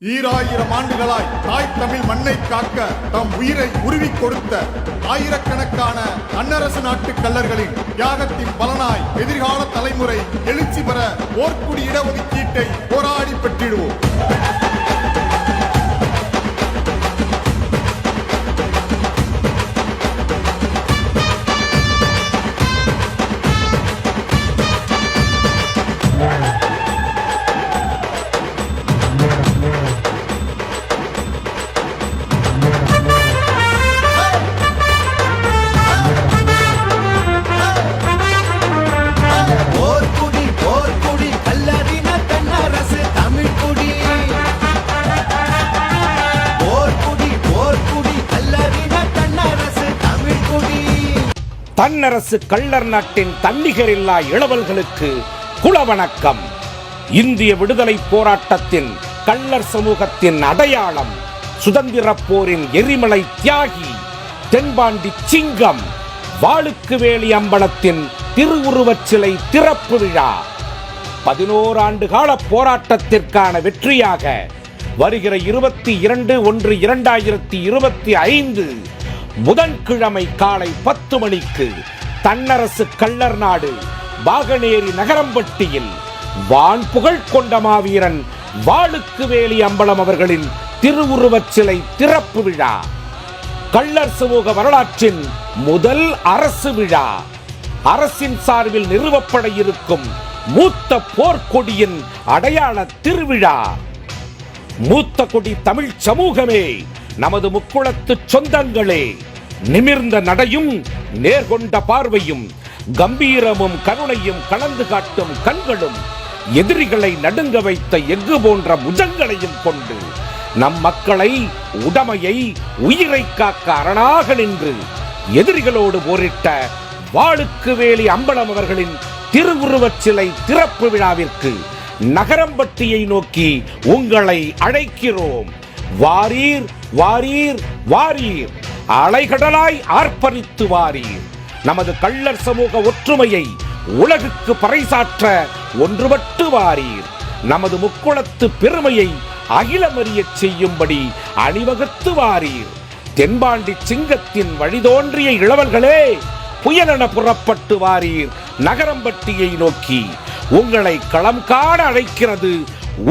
ஈராயிரம் ஆண்டுகளாய் தாய் தமிழ் மண்ணை காக்க தம் உயிரை உருவிக் கொடுத்த ஆயிரக்கணக்கான அன்னரசு நாட்டு கள்ளர்களின் தியாகத்தின் பலனாய் எதிர்கால தலைமுறை எழுச்சி பெற போர்க்குடி இடஒதுக்கீட்டை போராடி பெற்றிடுவோம். தன்னரசு கள்ளர் நாட்டின் தன்னிகரில்லா இளவல்களுக்கு குலவணக்கம். இந்திய விடுதலை போராட்டத்தின் கள்ளர் சமூகத்தின் அடையாளம், சுதந்திர போரின் எரிமலை தியாகி, தென்பாண்டி சிங்கம், வாளுக்கு வேலி அம்பலத்தின் திருவுருவச் சிலை திறப்பு விழா 11 ஆண்டு கால போராட்டத்திற்கான வெற்றியாக வருகிற 22/1/2025 புதன்கிழமை காலை 10 மணிக்கு தன்னரசு கள்ளர் நாடு பாகனேரி நகரம்பட்டியில் வான்புகழ் கொண்ட மாவீரன் வாளுக்கு வேலி அம்பலம் அவர்களின் திருவுருவச் சிலை திறப்பு விழா. கள்ளர் சமூக வரலாற்றின் முதல் அரசு விழா. அரசின் சார்பில் நிறுவப்பட இருக்கும் மூத்த போர்க்கொடியின் அடையாள திருவிழா. மூத்த கொடி தமிழ் சமூகமே, நமது முக்குளத்து சொந்தங்களே, நிமிர்ந்த நடையும் நேர்கொண்ட பார்வையும் கம்பீரமும் கருணையும் கலந்து காட்டும் கண்களும் எதிரிகளை நடுங்க வைத்த எஃகு போன்ற புஜங்களையும் கொண்டு நம் மக்களை, உடமையை, உயிரை காக்க அரணாக நின்று எதிரிகளோடு போரிட்ட வாளுக்கு வேலி அம்பலம் அவர்களின் திருவுருவச் சிலை திறப்பு விழாவிற்கு நகரம்பட்டியை நோக்கி உங்களை அழைக்கிறோம். வாரீர் வாரீர் வாரீர், அலைகடலாய் ஆர்ப்பரித்து வாரீர். நமது கள்ளர் சமூக ஒற்றுமையை உலகுக்கு பறைசாற்ற ஒன்றுபட்டு வாரீர். நமது முக்குளத்து பெருமையை அகிலமறிய செய்யும்படி அணிவகுத்து வாரீர். தென்பாண்டி சிங்கத்தின் வழிதோன்றிய இளவல்களே, புயலென புறப்பட்டு வாரீர். நகரம்பட்டியை நோக்கி உங்களை களம் காண அழைக்கிறது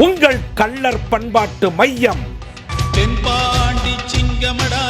உங்கள் கள்ளர் பண்பாட்டு மையம். தென்பாண்டி சிங்கமடா